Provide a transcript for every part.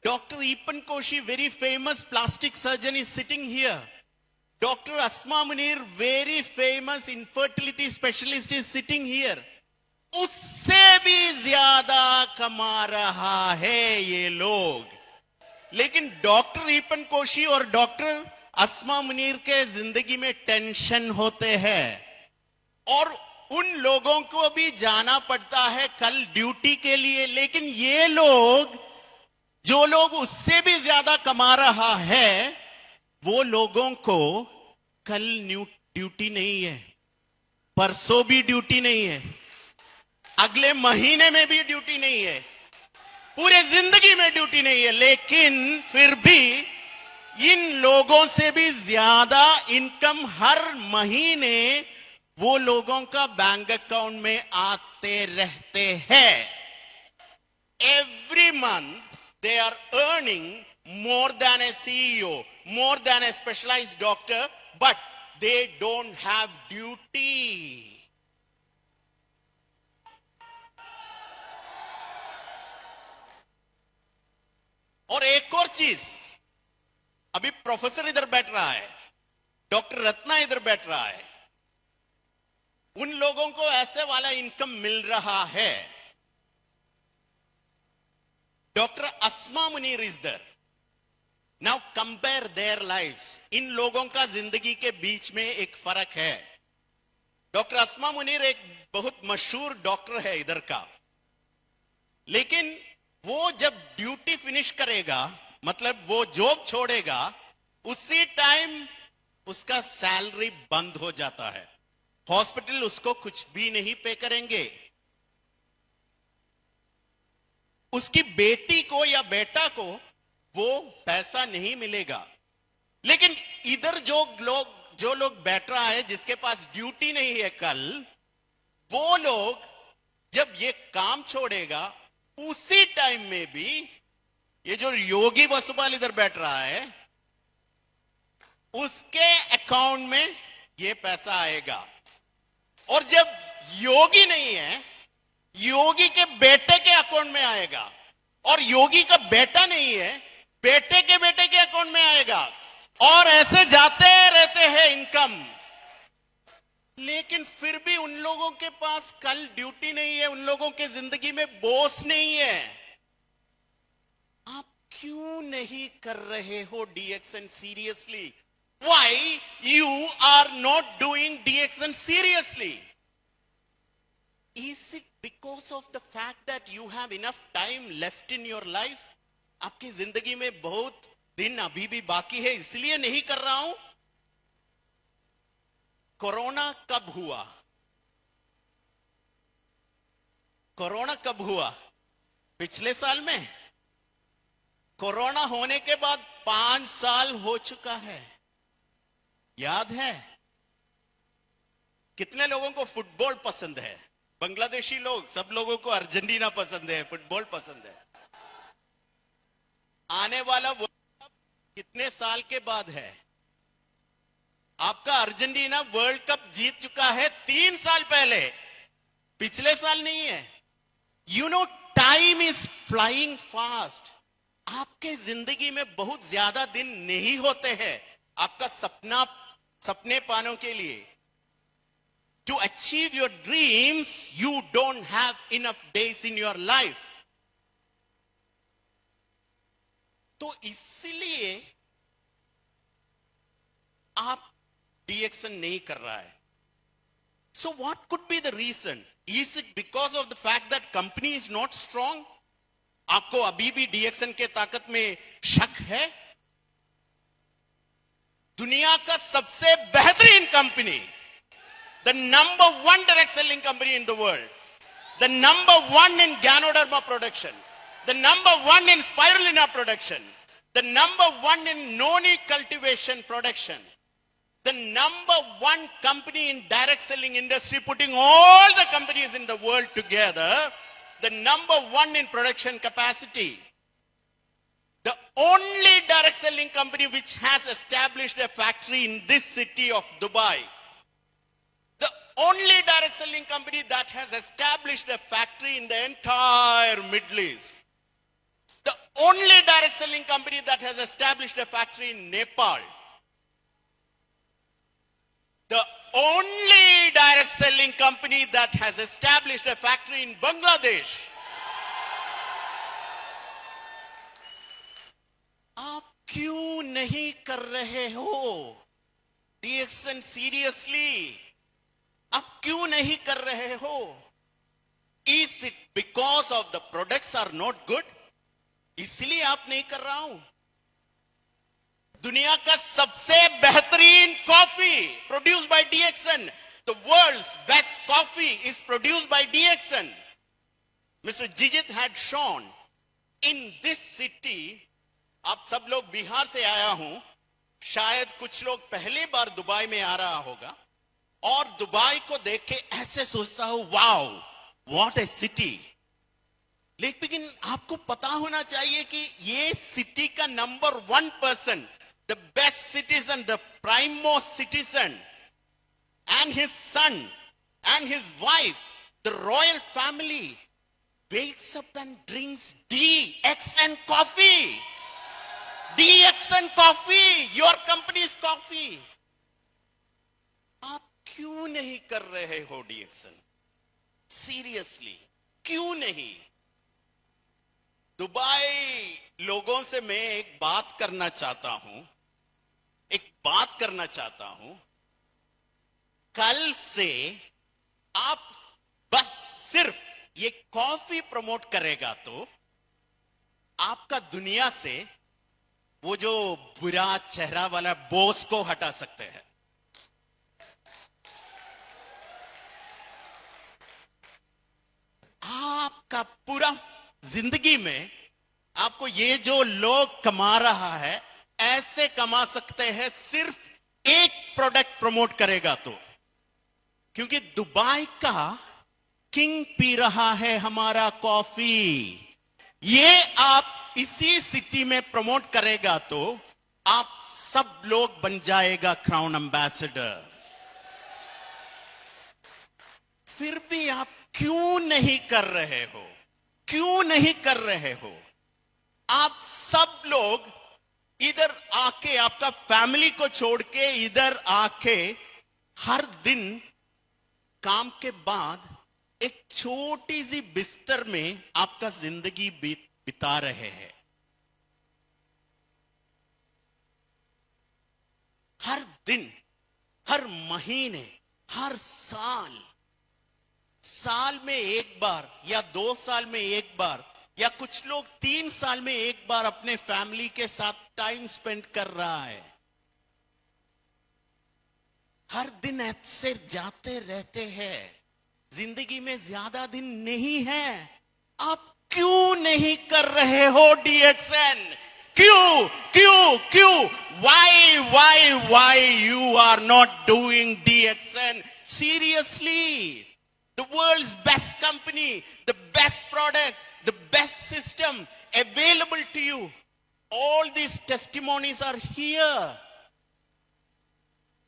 Dr. Epan Koshi, very famous plastic surgeon, is sitting here. Dr. Asma Munir, very famous infertility specialist, is sitting here. उससे भी ज्यादा कमा रहा है ये लोग. लेकिन डॉक्टर ईपन कोशी और डॉक्टर अस्मा मुनीर के जिंदगी में टेंशन होते हैं और उन लोगों को भी जाना पड़ता है कल ड्यूटी के लिए. लेकिन ये लोग, जो लोग उससे भी ज्यादा कमा रहा है, वो लोगों को कल ड्यूटी नहीं है, परसों भी ड्यूटी नहीं है, अगले महीने में भी ड्यूटी नहीं है, पूरे जिंदगी में ड्यूटी नहीं है. लेकिन फिर भी इन लोगों से भी ज्यादा इनकम हर महीने वो लोगों का बैंक अकाउंट में आते रहते हैं. Every month they are earning more than a CEO, more than a specialized doctor, but they don't have duty. और एक और चीज, अभी प्रोफेसर इधर बैठ रहा है, डॉक्टर रत्ना इधर बैठ रहा है, उन लोगों को ऐसे वाला इनकम मिल रहा है. Doctor Asma Munir is there. Now compare their lives. इन लोगों का जिंदगी के बीच में एक फर्क है. डॉक्टर अस्मा मुनीर एक बहुत मशहूर डॉक्टर है इधर का, लेकिन वो जब ड्यूटी फिनिश करेगा, मतलब वो जॉब छोड़ेगा, उसी टाइम उसका सैलरी बंद हो जाता है. हॉस्पिटल उसको कुछ भी नहीं पे करेंगे. उसकी बेटी को या बेटा को वो पैसा नहीं मिलेगा. लेकिन इधर जो लोग बैठ रहा है, जिसके पास ड्यूटी नहीं है कल, वो लोग जब ये काम छोड़ेगा, उसी टाइम में भी ये जो योगी वसुपाल इधर बैठ रहा है, उसके अकाउंट में ये पैसा आएगा. और जब योगी नहीं है, योगी के बेटे के अकाउंट में आएगा. और योगी का बेटा नहीं है, बेटे के अकाउंट में आएगा. और ऐसे जाते रहते हैं इनकम. लेकिन फिर भी उन लोगों के पास कल ड्यूटी नहीं है, उन लोगों के जिंदगी में बॉस नहीं है. आप क्यों नहीं कर रहे हो DXN seriously? Why you are not doing DXN seriously? Is it because of the fact that you have enough time left in your life? आपकी जिंदगी में बहुत दिन अभी भी बाकी है, इसलिए नहीं कर रहा हूं? कोरोना कब हुआ? कोरोना कब हुआ? पिछले साल में. कोरोना होने के बाद 5 साल हो चुका है. याद है? कितने लोगों को फुटबॉल पसंद है? बांग्लादेशी लोग, सब लोगों को अर्जेंटीना पसंद है, फुटबॉल पसंद है. आने वाला वर्ल्ड कप कितने साल के बाद है? आपका अर्जेंटीना वर्ल्ड कप जीत चुका है 3 साल पहले, पिछले साल नहीं है. You know, time is flying fast. आपके जिंदगी में बहुत ज्यादा दिन नहीं होते हैं आपका सपने पाने के लिए. To achieve your dreams, you don't have enough days in your life. तो इसलिए आप DXN नहीं कर रहा है. So what could be the reason? Is it because of the fact that company is not strong? आपको अभी भी DXN के ताकत में शक है? दुनिया का सबसे बेहतरीन company, the number 1 direct selling company in the world, the number 1 in Ganoderma production, the number 1 in spirulina production, the number 1 in noni cultivation production, the number 1 company in direct selling industry, putting all the companies in the world together, the number 1 in production capacity, the only direct selling company which has established a factory in this city of Dubai, the only direct selling company that has established a factory in the entire Middle East, the only direct selling company that has established a factory in Nepal. The only direct selling company that has established a factory in Bangladesh. आप क्यों नहीं कर रहे हो DXN seriously? आप क्यों नहीं कर रहे हो? Is it because of the products are not good? इसलिए आप नहीं कर रहा हूं. दुनिया का सबसे बेहतरीन coffee produced by DXN. The world's best coffee is produced by DXN. Mr. Jijit had shown in this city. आप सब लोग बिहार से आया हूं, शायद कुछ लोग पहली बार दुबई में आ रहा होगा और दुबई को देख के ऐसे सोचता हूं, वाओ व्हाट ए सिटी. लेकिन आपको पता होना चाहिए कि ये सिटी का number 1 person, the best citizen, the prime most citizen, and his son and his wife, the royal family, wakes up and drinks DXN coffee. DXN coffee, your company's coffee. आप क्यों नहीं कर रहे हो DXN? Seriously, क्यों नहीं? Dubai लोगों से मैं एक बात करना चाहता हूं. कल से आप बस सिर्फ ये कॉफी प्रमोट करेगा तो आपका दुनिया से वो जो बुरा चेहरा वाला बॉस को हटा सकते हैं. आपका पूरा जिंदगी में आपको ये जो लोग कमा रहा है ऐसे कमा सकते हैं सिर्फ एक प्रोडक्ट प्रमोट करेगा तो. क्योंकि दुबई का किंग पी रहा है हमारा कॉफी. ये आप इसी सिटी में प्रमोट करेगा तो आप सब लोग बन जाएगा क्राउन एम्बेसडर. फिर भी आप क्यों नहीं कर रहे हो? क्यों नहीं कर रहे हो? आप सब लोग इधर आके, आपका फैमिली को छोड़ के इधर आके हर दिन काम के बाद एक छोटी सी बिस्तर में आपका जिंदगी बिता रहे हैं. हर दिन, हर महीने, हर साल में एक बार या 2 साल में एक बार या कुछ लोग 3 साल में एक बार अपने फैमिली के साथ टाइम स्पेंड कर रहा है. हर दिन ऐसे जाते रहते हैं. जिंदगी में ज्यादा दिन नहीं है. आप क्यों नहीं कर रहे हो DXN? क्यों? Why you are not doing DXN? Seriously, the world's best company, the best products, the best system available to you. All these testimonies are here.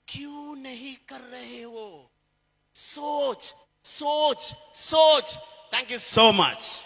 क्यों नहीं कर रहे हो? सोच. Thank you so much.